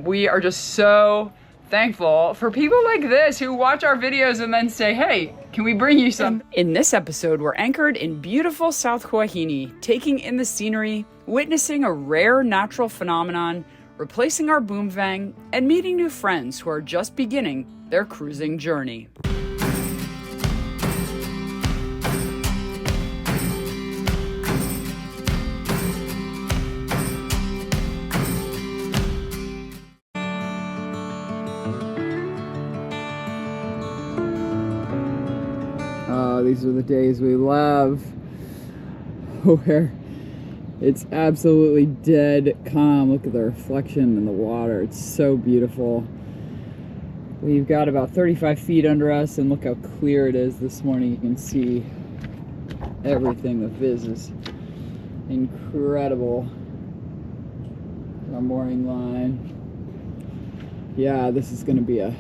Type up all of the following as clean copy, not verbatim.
We are just so thankful for people like this who watch our videos and then say, hey, can we bring you some? In this episode, we're anchored in beautiful southhuahine, taking in the scenery, witnessing a rare natural phenomenon, replacing our boom vang, and meeting new friends who are just beginning their cruising journey. These are the days we love, where it's absolutely dead calm. Look at the reflection in the water. It's so beautiful. We've got about 35 feet under us, and look how clear it is this morning. You can see everything. The viz is incredible. Our mooring line. Yeah, this is going to be a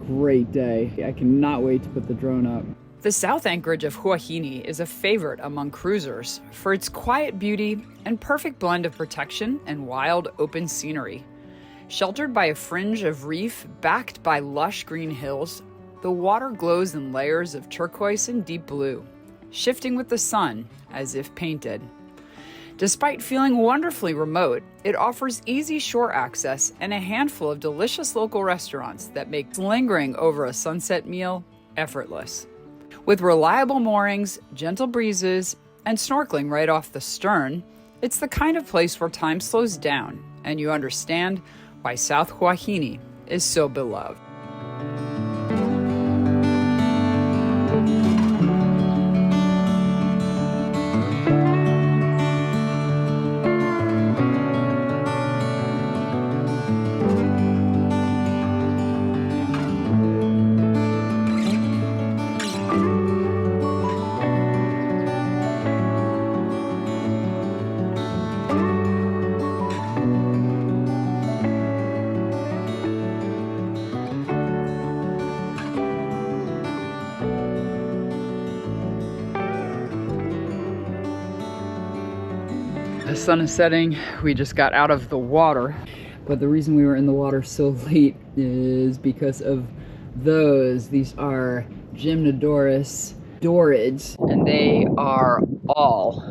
great day. I cannot wait to put the drone up. The south anchorage of Huahine is a favorite among cruisers for its quiet beauty and perfect blend of protection and wild open scenery. Sheltered by a fringe of reef backed by lush green hills, the water glows in layers of turquoise and deep blue, shifting with the sun as if painted. Despite feeling wonderfully remote, it offers easy shore access and a handful of delicious local restaurants that make lingering over a sunset meal effortless. With reliable moorings, gentle breezes, and snorkeling right off the stern, it's the kind of place where time slows down and you understand why southhuahine is so beloved. The sun is setting. We just got out of the water, but the reason we were in the water so late is because of those. These are Gymnodorus dorids, and they are all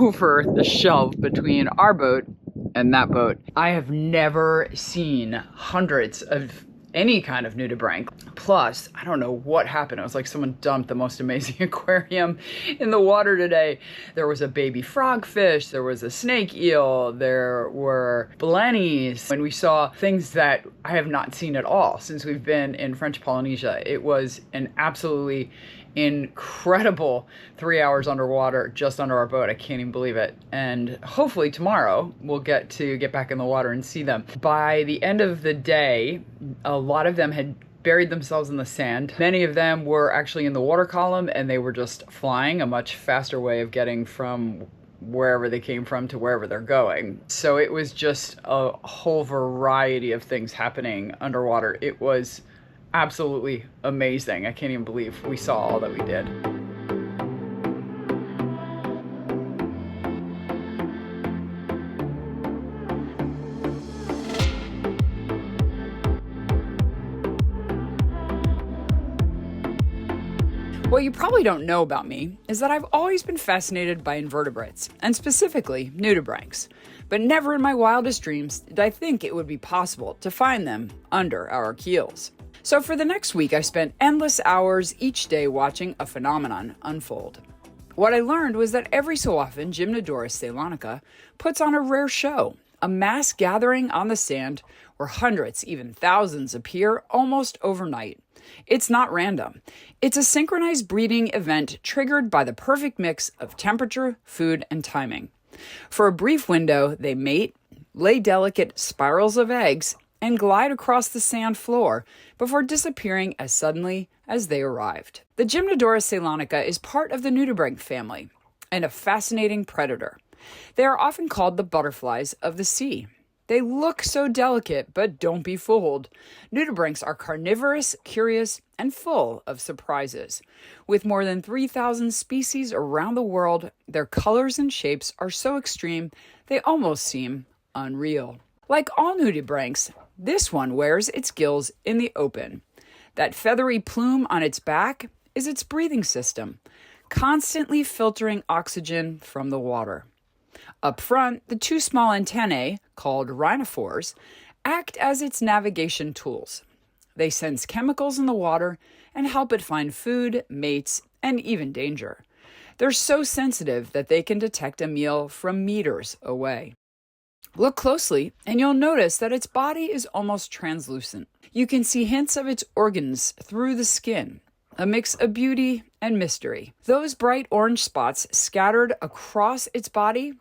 over the shelf between our boat and that boat. I have never seen hundreds of any kind of nudibranch. Plus, I don't know what happened. It was like someone dumped the most amazing aquarium in the water today. There was a baby frogfish, there was a snake eel, there were blennies, and we saw things that I have not seen at all since we've been in French Polynesia. It was an absolutely incredible 3 hours underwater just under our boat. I can't even believe it. And hopefully tomorrow we'll get back in the water and see them. By the end of the day, a lot of them had buried themselves in the sand. Many of them were actually in the water column, and they were just flying, a much faster way of getting from wherever they came from to wherever they're going. So it was just a whole variety of things happening underwater. It was absolutely amazing. I can't even believe we saw all that we did. What you probably don't know about me is that I've always been fascinated by invertebrates, and specifically nudibranchs, but never in my wildest dreams did I think it would be possible to find them under our keels. So for the next week, I spent endless hours each day watching a phenomenon unfold. What I learned was that every so often, Gymnodorus ceylonica puts on a rare show, a mass gathering on the sand where hundreds, even thousands, appear almost overnight. It's not random. It's a synchronized breeding event triggered by the perfect mix of temperature, food, and timing. For a brief window, they mate, lay delicate spirals of eggs, and glide across the sand floor before disappearing as suddenly as they arrived. The Gymnodorus ceylonica is part of the nudibranch family and a fascinating predator. They are often called the butterflies of the sea. They look so delicate, but don't be fooled. Nudibranchs are carnivorous, curious, and full of surprises. With more than 3,000 species around the world, their colors and shapes are so extreme, they almost seem unreal. Like all nudibranchs, this one wears its gills in the open. That feathery plume on its back is its breathing system, constantly filtering oxygen from the water. Up front, the two small antennae, called rhinophores, act as its navigation tools. They sense chemicals in the water and help it find food, mates, and even danger. They're so sensitive that they can detect a meal from meters away. Look closely, and you'll notice that its body is almost translucent. You can see hints of its organs through the skin, a mix of beauty and mystery. Those bright orange spots scattered across its body,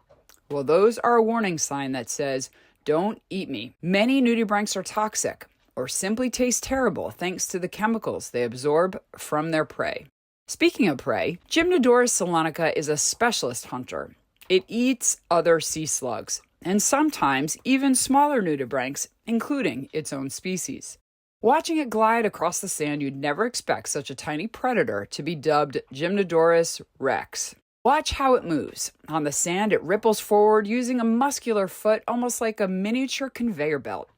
well, those are a warning sign that says, "Don't eat me." Many nudibranchs are toxic or simply taste terrible thanks to the chemicals they absorb from their prey. Speaking of prey, Gymnodorus salonica is a specialist hunter. It eats other sea slugs, and sometimes even smaller nudibranchs, including its own species. Watching it glide across the sand, you'd never expect such a tiny predator to be dubbed Gymnodorus rex. Watch how it moves. On the sand, it ripples forward using a muscular foot, almost like a miniature conveyor belt.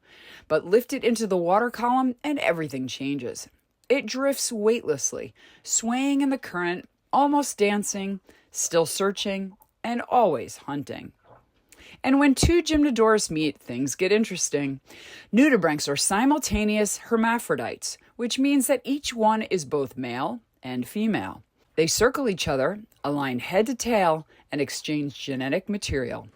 But lift it into the water column and everything changes. It drifts weightlessly, swaying in the current, almost dancing, still searching, and always hunting. And when two Gymnodorus meet, things get interesting. Nudibranchs are simultaneous hermaphrodites, which means that each one is both male and female. They circle each other, align head to tail, and exchange genetic material.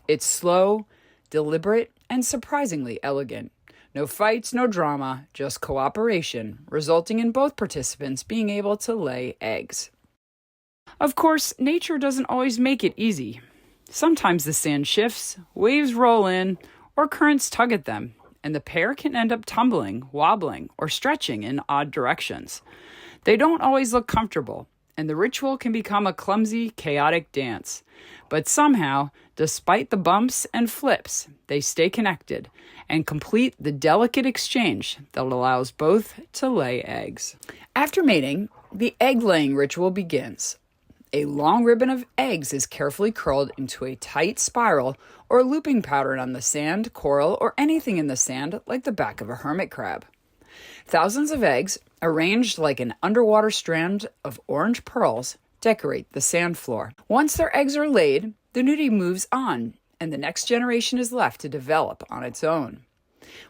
It's slow, deliberate, and surprisingly elegant. No fights, no drama, just cooperation, resulting in both participants being able to lay eggs. Of course, nature doesn't always make it easy. Sometimes the sand shifts, waves roll in, or currents tug at them, and the pair can end up tumbling, wobbling, or stretching in odd directions. They don't always look comfortable, and the ritual can become a clumsy, chaotic dance. But somehow, despite the bumps and flips, they stay connected and complete the delicate exchange that allows both to lay eggs. After mating, the egg-laying ritual begins. A long ribbon of eggs is carefully curled into a tight spiral or looping pattern on the sand, coral, or anything in the sand like the back of a hermit crab. Thousands of eggs, arranged like an underwater strand of orange pearls, decorate the sand floor. Once their eggs are laid, the nudie moves on, and the next generation is left to develop on its own.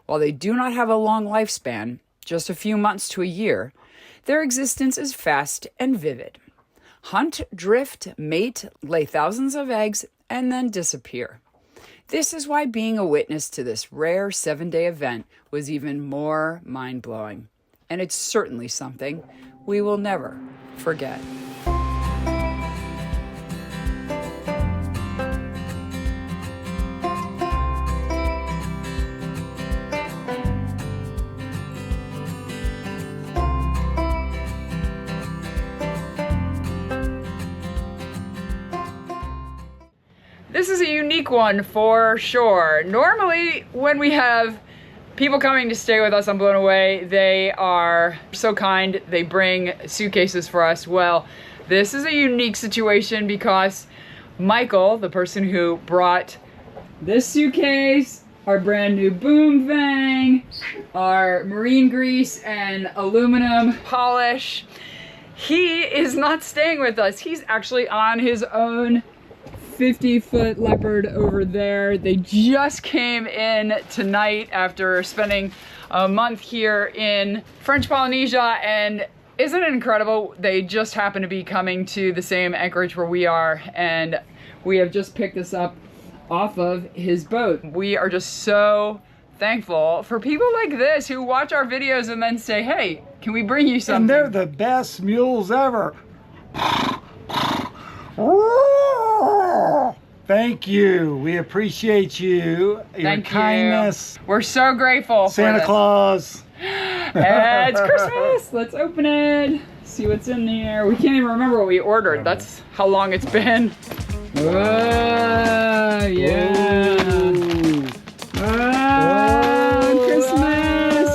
While they do not have a long lifespan, just a few months to a year, their existence is fast and vivid. Hunt, drift, mate, lay thousands of eggs, and then disappear. This is why being a witness to this rare 7-day event was even more mind-blowing. And it's certainly something we will never forget. This is a unique one for sure. Normally, when we have people coming to stay with us on Blown Away, they are so kind, they bring suitcases for us. Well, this is a unique situation because Michael, the person who brought this suitcase, our brand new boom vang, our marine grease and aluminum polish, he is not staying with us. He's actually on his own 50-foot Leopard over there. They just came in tonight after spending a month here in French Polynesia, and isn't it incredible? They just happen to be coming to the same anchorage where we are, and we have just picked this up off of his boat. We are just so thankful for people like this who watch our videos and then say, hey, can we bring you something? And they're the best mules ever. Thank you. We appreciate you. Your kindness. We're so grateful. Santa Claus. It's Christmas. Let's open it. See what's in there. We can't even remember what we ordered. That's how long it's been. Whoa, yeah. Christmas.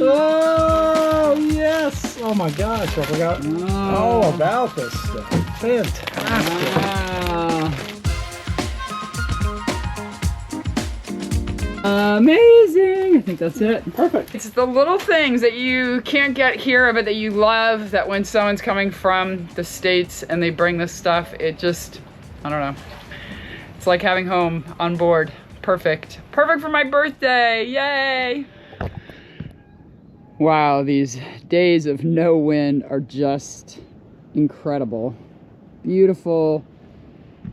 Oh, yes. Oh my gosh, I forgot all about this stuff. Fantastic. Amazing! I think that's it. Perfect. It's the little things that you can't get here, but that you love, that when someone's coming from the States and they bring this stuff, it just, I don't know. It's like having home on board. Perfect. Perfect for my birthday, yay! Wow, these days of no wind are just incredible. Beautiful.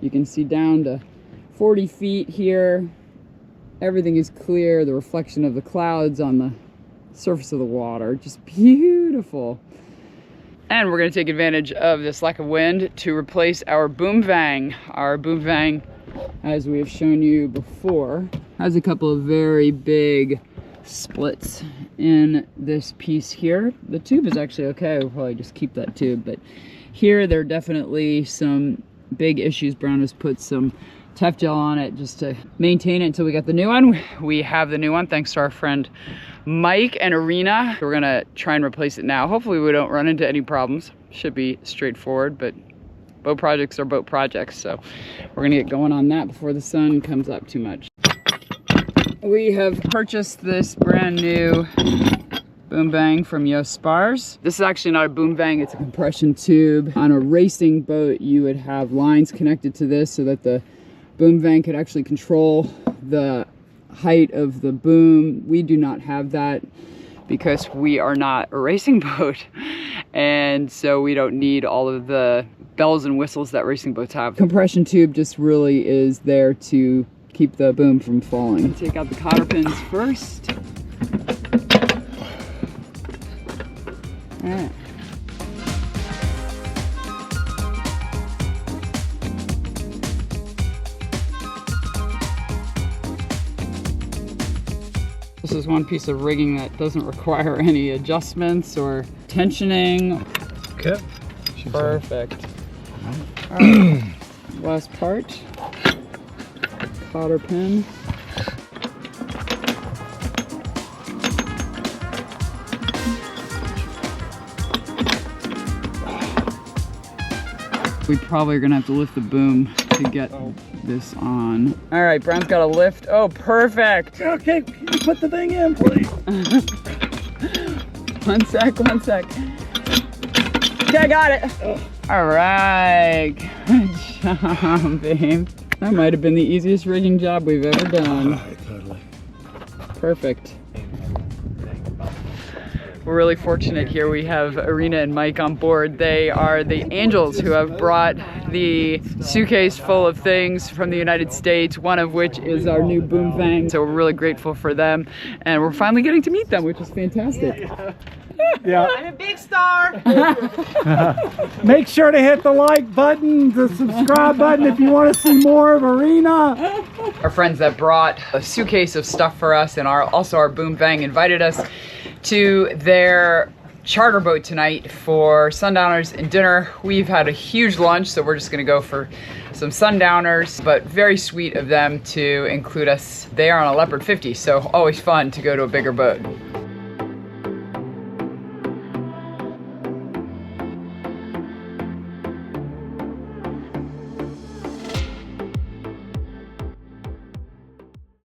You can see down to 40 feet here. Everything is clear. The reflection of the clouds on the surface of the water. Just beautiful. And we're going to take advantage of this lack of wind to replace our boom vang. Our boom vang, as we have shown you before, has a couple of very big splits in this piece here. The tube is actually okay. We'll probably just keep that tube. But here there are definitely some big issues. Brown has put some tough gel on it just to maintain it until we get the new one. We have the new one thanks to our friend Mike and Arena. We're gonna try and replace it now. Hopefully we don't run into any problems. Should be straightforward, but boat projects are boat projects, so we're gonna get going on that before the sun comes up too much. We have purchased this brand new boom vang from Yo Spars. This is actually not a boom vang, it's a compression tube. On a racing boat, you would have lines connected to this so that the boom vang could actually control the height of the boom. We do not have that because we are not a racing boat, and so we don't need all of the bells and whistles that racing boats have. Compression tube just really is there to keep the boom from falling. Take out the cotter pins first. All right. This is one piece of rigging that doesn't require any adjustments or tensioning. Okay. Perfect. All right. Last part. Cotter pin. We probably are gonna have to lift the boom to get this on. All right, Brown's got a lift. Oh, perfect. Okay, put the thing in, please. One sec. Okay, I got it. All right, good job, babe. That might have been the easiest rigging job we've ever done. Totally. Perfect. We're really fortunate here. We have Arena and Mike on board. They are the angels who have brought the suitcase full of things from the United States, one of which is our new boom vang. So we're really grateful for them, and we're finally getting to meet them, which is fantastic. Yeah. I'm a big star. Make sure to hit the like button, the subscribe button if you want to see more of Arena. Our friends that brought a suitcase of stuff for us and also our boom vang invited us to their charter boat tonight for sundowners and dinner. We've had a huge lunch, so we're just gonna go for some sundowners, but very sweet of them to include us. They are on a Leopard 50, so always fun to go to a bigger boat.